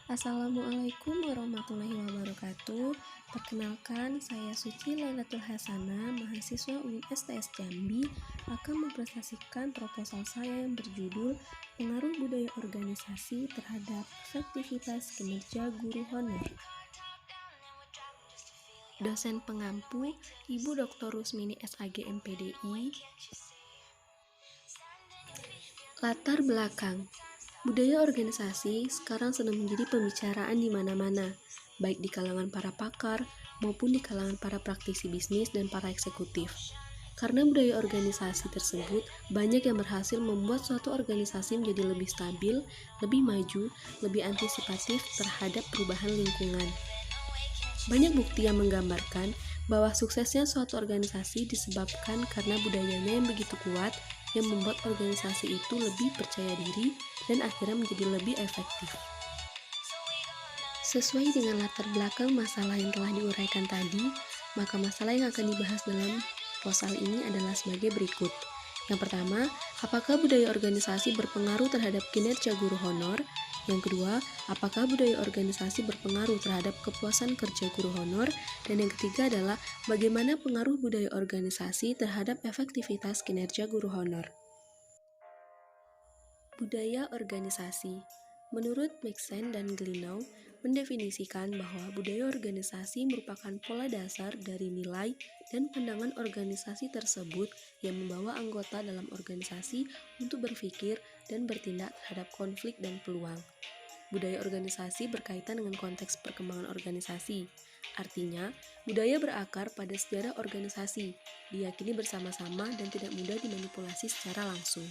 Assalamualaikum warahmatullahi wabarakatuh. Perkenalkan, saya Suci Lailatul Hasana, mahasiswa UIN STS Jambi, akan mempresentasikan proposal saya yang berjudul Pengaruh Budaya Organisasi Terhadap Efektivitas Kinerja Guru Honor. Dosen pengampu, Ibu Dr. Rusmini SAG MPDI. Latar belakang. Budaya organisasi sekarang sedang menjadi pembicaraan di mana-mana, baik di kalangan para pakar maupun di kalangan para praktisi bisnis dan para eksekutif. Karena budaya organisasi tersebut, banyak yang berhasil membuat suatu organisasi menjadi lebih stabil, lebih maju, lebih antisipatif terhadap perubahan lingkungan. Banyak bukti yang menggambarkan bahwa suksesnya suatu organisasi disebabkan karena budayanya yang begitu kuat yang membuat organisasi itu lebih percaya diri dan akhirnya menjadi lebih efektif. Sesuai dengan latar belakang masalah yang telah diuraikan tadi, maka masalah yang akan dibahas dalam proposal ini adalah sebagai berikut. Yang pertama, apakah budaya organisasi berpengaruh terhadap kinerja guru honor? Yang kedua, apakah budaya organisasi berpengaruh terhadap kepuasan kerja guru honor? Dan yang ketiga adalah bagaimana pengaruh budaya organisasi terhadap efektivitas kinerja guru honor. Budaya organisasi. Menurut Maxent dan Glinau, mendefinisikan bahwa budaya organisasi merupakan pola dasar dari nilai dan pandangan organisasi tersebut yang membawa anggota dalam organisasi untuk berpikir dan bertindak terhadap konflik dan peluang. Budaya organisasi berkaitan dengan konteks perkembangan organisasi. Artinya, budaya berakar pada sejarah organisasi, diyakini bersama-sama dan tidak mudah dimanipulasi secara langsung.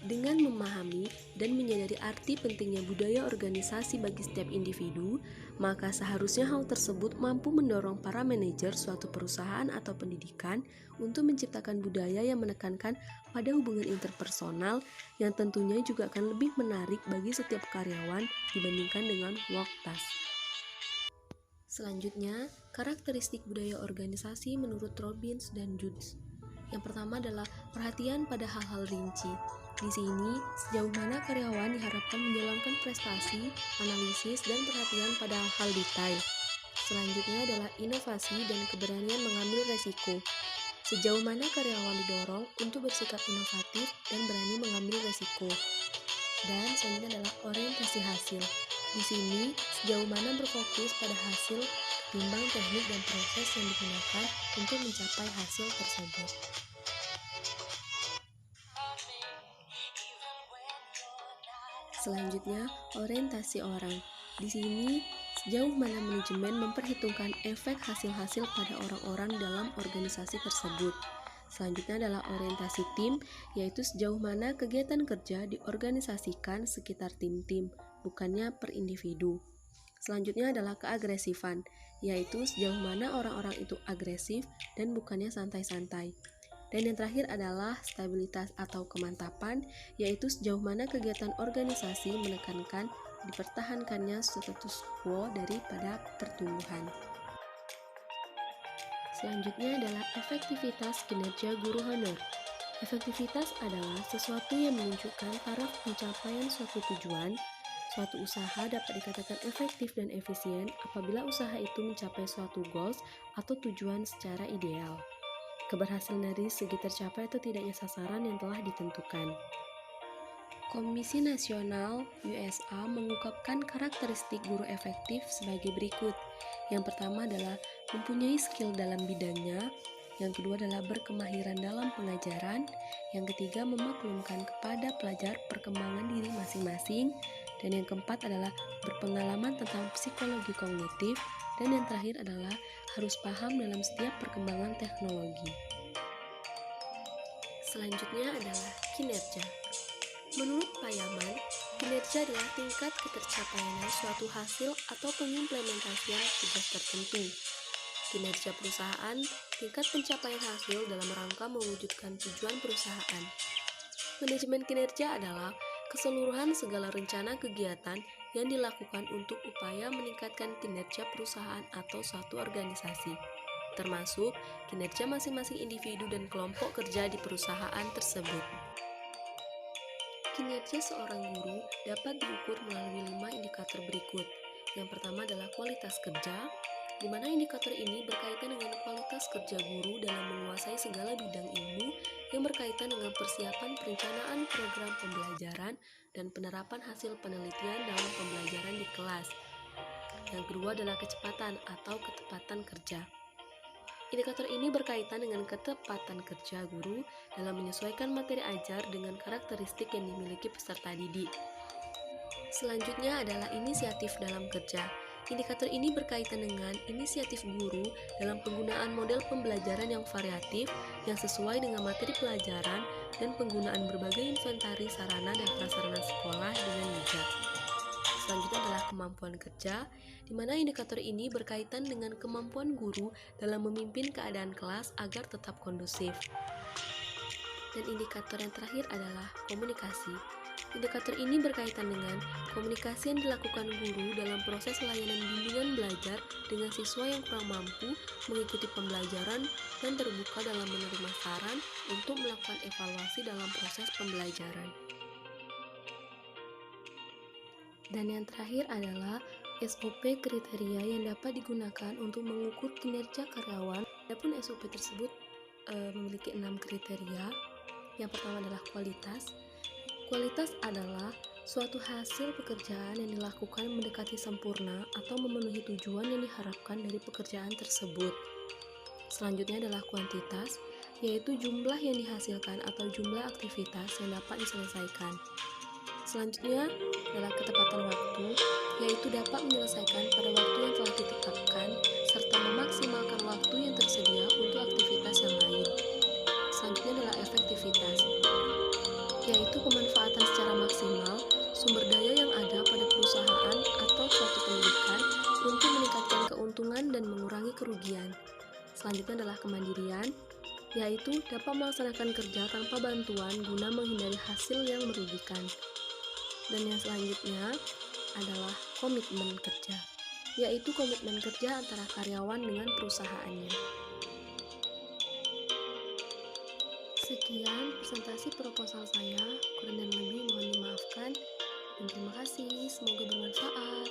Dengan memahami dan menyadari arti pentingnya budaya organisasi bagi setiap individu, maka seharusnya hal tersebut mampu mendorong para manajer suatu perusahaan atau pendidikan untuk menciptakan budaya yang menekankan pada hubungan interpersonal yang tentunya juga akan lebih menarik bagi setiap karyawan dibandingkan dengan work task. Selanjutnya, karakteristik budaya organisasi menurut Robbins dan Judge. Yang pertama adalah perhatian pada hal-hal rinci. Di sini, sejauh mana karyawan diharapkan menjalankan prestasi, analisis, dan perhatian pada hal detail. Selanjutnya adalah inovasi dan keberanian mengambil resiko. Sejauh mana karyawan didorong untuk bersikap inovatif dan berani mengambil resiko. Dan selanjutnya adalah orientasi hasil. Di sini, sejauh mana berfokus pada hasil ketimbang teknik dan proses yang digunakan untuk mencapai hasil tersebut. Selanjutnya, orientasi orang. Di sini, sejauh mana manajemen memperhitungkan efek hasil-hasil pada orang-orang dalam organisasi tersebut. Selanjutnya adalah orientasi tim, yaitu sejauh mana kegiatan kerja diorganisasikan sekitar tim-tim, bukannya per individu. Selanjutnya adalah keagresifan, yaitu sejauh mana orang-orang itu agresif dan bukannya santai-santai. Dan yang terakhir adalah stabilitas atau kemantapan, yaitu sejauh mana kegiatan organisasi menekankan dipertahankannya status quo daripada pertumbuhan. Selanjutnya adalah efektivitas kinerja guru honor. Efektivitas adalah sesuatu yang menunjukkan taraf pencapaian suatu tujuan. Suatu usaha dapat dikatakan efektif dan efisien apabila usaha itu mencapai suatu goals atau tujuan secara ideal. Keberhasilan dari segi tercapai atau tidaknya sasaran yang telah ditentukan. Komisi Nasional USA mengungkapkan karakteristik guru efektif sebagai berikut. Yang pertama adalah mempunyai skill dalam bidangnya, yang kedua adalah berkemahiran dalam pengajaran, yang ketiga memaklumkan kepada pelajar perkembangan diri masing-masing, dan yang keempat adalah berpengalaman tentang psikologi kognitif, dan yang terakhir adalah harus paham dalam setiap perkembangan teknologi. Selanjutnya adalah kinerja. Menurut Payaman, kinerja adalah tingkat ketercapaian suatu hasil atau pengimplementasian tugas tertentu. Kinerja perusahaan, tingkat pencapaian hasil dalam rangka mewujudkan tujuan perusahaan. Manajemen kinerja adalah keseluruhan segala rencana kegiatan yang dilakukan untuk upaya meningkatkan kinerja perusahaan atau suatu organisasi, termasuk kinerja masing-masing individu dan kelompok kerja di perusahaan tersebut. Kinerja seorang guru dapat diukur melalui 5 indikator berikut. Yang pertama adalah kualitas kerja, di mana indikator ini berkaitan dengan kualitas kerja guru dalam menguasai segala bidang ilmu yang berkaitan dengan persiapan perencanaan program pembelajaran dan penerapan hasil penelitian dalam pembelajaran di kelas. Yang kedua adalah kecepatan atau ketepatan kerja. Indikator ini berkaitan dengan ketepatan kerja guru dalam menyesuaikan materi ajar dengan karakteristik yang dimiliki peserta didik. Selanjutnya adalah inisiatif dalam kerja. Indikator ini berkaitan dengan inisiatif guru dalam penggunaan model pembelajaran yang variatif yang sesuai dengan materi pelajaran dan penggunaan berbagai inventaris sarana dan prasarana sekolah dengan bijak. Selanjutnya adalah kemampuan kerja, di mana indikator ini berkaitan dengan kemampuan guru dalam memimpin keadaan kelas agar tetap kondusif. Dan indikator yang terakhir adalah komunikasi. Indikator ini berkaitan dengan komunikasi yang dilakukan guru dalam proses layanan bimbingan belajar dengan siswa yang kurang mampu mengikuti pembelajaran dan terbuka dalam menerima saran untuk melakukan evaluasi dalam proses pembelajaran. Dan yang terakhir adalah SOP kriteria yang dapat digunakan untuk mengukur kinerja karyawan. Adapun SOP tersebut memiliki 6 kriteria. Yang pertama adalah kualitas. Kualitas adalah suatu hasil pekerjaan yang dilakukan mendekati sempurna atau memenuhi tujuan yang diharapkan dari pekerjaan tersebut. Selanjutnya adalah kuantitas, yaitu jumlah yang dihasilkan atau jumlah aktivitas yang dapat diselesaikan. Selanjutnya adalah ketepatan waktu, yaitu dapat menyelesaikan pada waktu yang telah ditetapkan serta memaksimalkan waktu yang tersedia untuk aktivitas yang lain. Selanjutnya adalah efektivitas, yaitu pemanfaatan secara maksimal sumber daya yang ada pada perusahaan atau suatu pendidikan untuk meningkatkan keuntungan dan mengurangi kerugian. Selanjutnya adalah kemandirian, yaitu dapat melaksanakan kerja tanpa bantuan guna menghindari hasil yang merugikan. Dan yang selanjutnya adalah komitmen kerja, yaitu komitmen kerja antara karyawan dengan perusahaannya. Sekian presentasi proposal saya, kurang dan lebih mohon dimaafkan, dan terima kasih, semoga bermanfaat.